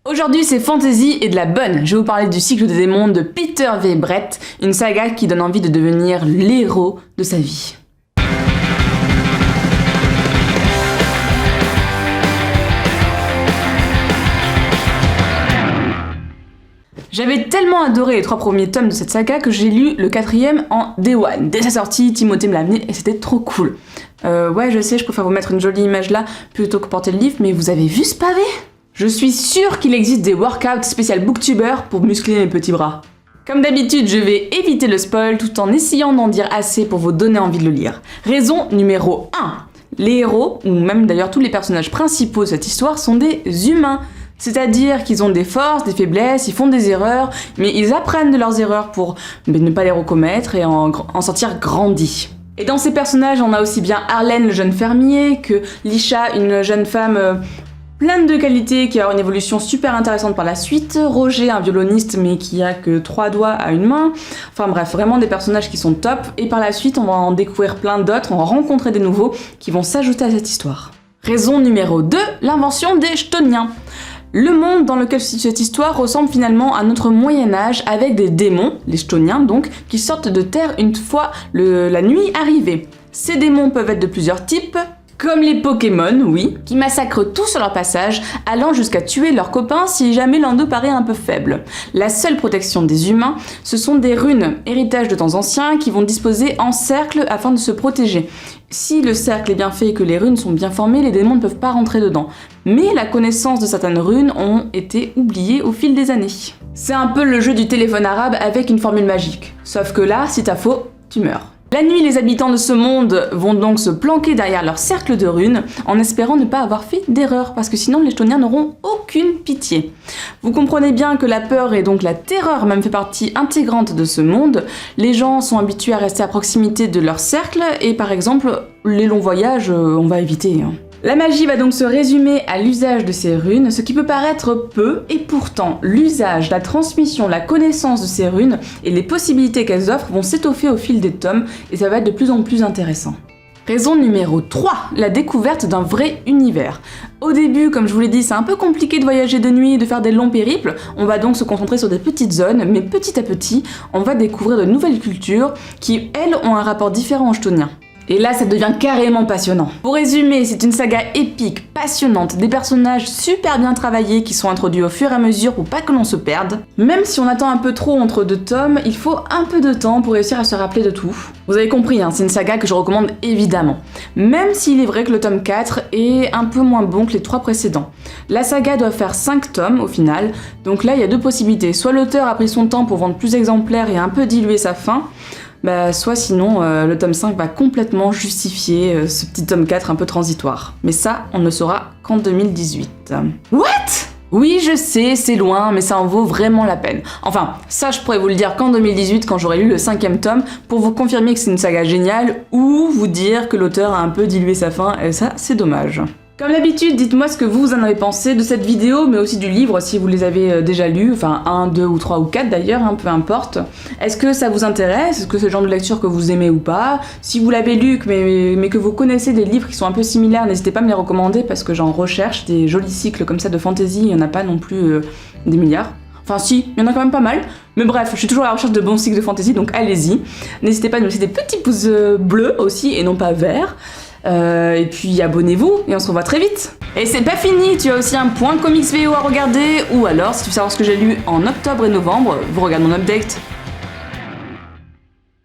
Aujourd'hui c'est fantasy et de la bonne. Je vais vous parler du cycle des démons de Peter V. Brett, une saga qui donne envie de devenir l'héros de sa vie. J'avais tellement adoré les 3 premiers tomes de cette saga que j'ai lu le 4e en Day One. Dès sa sortie, Timothée me l'a amené et c'était trop cool. Ouais, je sais, je préfère vous mettre une jolie image là plutôt que porter le livre, mais vous avez vu ce pavé ? Je suis sûre qu'il existe des workouts spécial booktubers pour muscler mes petits bras. Comme d'habitude, je vais éviter le spoil tout en essayant d'en dire assez pour vous donner envie de le lire. Raison numéro 1. Les héros, ou même d'ailleurs tous les personnages principaux de cette histoire, sont des humains. C'est-à-dire qu'ils ont des forces, des faiblesses, ils font des erreurs, mais ils apprennent de leurs erreurs pour ne pas les recommettre et en sortir grandis. Et dans ces personnages, on a aussi bien Arlene, le jeune fermier, que Lisha, une jeune femme pleine de qualités qui a une évolution super intéressante par la suite, Roger, un violoniste mais qui a que 3 doigts à une main, enfin bref, vraiment des personnages qui sont top, et par la suite on va en découvrir plein d'autres, on va rencontrer des nouveaux qui vont s'ajouter à cette histoire. Raison numéro 2, l'invention des Chthoniens. Le monde dans lequel se situe cette histoire ressemble finalement à notre Moyen-Âge avec des démons, les Chthoniens donc, qui sortent de terre une fois la nuit arrivée. Ces démons peuvent être de plusieurs types, comme les Pokémon, oui, qui massacrent tout sur leur passage, allant jusqu'à tuer leurs copains si jamais l'un d'eux paraît un peu faible. La seule protection des humains, ce sont des runes, héritage de temps anciens, qui vont disposer en cercle afin de se protéger. Si le cercle est bien fait et que les runes sont bien formées, les démons ne peuvent pas rentrer dedans. Mais la connaissance de certaines runes ont été oubliées au fil des années. C'est un peu le jeu du téléphone arabe avec une formule magique. Sauf que là, si t'as faux, tu meurs. La nuit, les habitants de ce monde vont donc se planquer derrière leur cercle de runes en espérant ne pas avoir fait d'erreur, parce que sinon les Chthoniens n'auront aucune pitié. Vous comprenez bien que la peur et donc la terreur même fait partie intégrante de ce monde. Les gens sont habitués à rester à proximité de leur cercle et par exemple, les longs voyages, on va éviter. La magie va donc se résumer à l'usage de ces runes, ce qui peut paraître peu, et pourtant l'usage, la transmission, la connaissance de ces runes et les possibilités qu'elles offrent vont s'étoffer au fil des tomes et ça va être de plus en plus intéressant. Raison numéro 3, la découverte d'un vrai univers. Au début, comme je vous l'ai dit, c'est un peu compliqué de voyager de nuit et de faire des longs périples, on va donc se concentrer sur des petites zones, mais petit à petit, on va découvrir de nouvelles cultures qui, elles, ont un rapport différent aux Chthoniens. Et là, ça devient carrément passionnant. Pour résumer, c'est une saga épique, passionnante, des personnages super bien travaillés qui sont introduits au fur et à mesure pour pas que l'on se perde. Même si on attend un peu trop entre 2 tomes, il faut un peu de temps pour réussir à se rappeler de tout. Vous avez compris, c'est une saga que je recommande évidemment. Même s'il est vrai que le tome 4 est un peu moins bon que les 3 précédents. La saga doit faire 5 tomes au final, donc là il y a 2 possibilités. Soit l'auteur a pris son temps pour vendre plus d'exemplaires et un peu diluer sa fin, soit sinon le tome 5 va complètement justifier ce petit tome 4 un peu transitoire. Mais ça, on ne le saura qu'en 2018. What ? Oui, je sais, c'est loin, mais ça en vaut vraiment la peine. Enfin, ça je pourrais vous le dire qu'en 2018, quand j'aurai lu le 5e tome, pour vous confirmer que c'est une saga géniale, ou vous dire que l'auteur a un peu dilué sa fin, et ça, c'est dommage. Comme d'habitude, dites-moi ce que vous en avez pensé de cette vidéo, mais aussi du livre si vous les avez déjà lus, enfin 1, 2 ou 3 ou 4 d'ailleurs, peu importe. Est-ce que ça vous intéresse ? Est-ce que c'est le genre de lecture que vous aimez ou pas ? Si vous l'avez lu, mais que vous connaissez des livres qui sont un peu similaires, n'hésitez pas à me les recommander parce que j'en recherche des jolis cycles comme ça de fantasy, il n'y en a pas non plus des milliards. Enfin si, il y en a quand même pas mal. Mais bref, je suis toujours à la recherche de bons cycles de fantasy, donc allez-y. N'hésitez pas à nous laisser des petits pouces bleus aussi, et non pas verts. Et puis abonnez-vous et on se revoit très vite. Et c'est pas fini, tu as aussi un point comics VO à regarder, ou alors si tu veux savoir ce que j'ai lu en octobre et novembre, vous regardez mon update.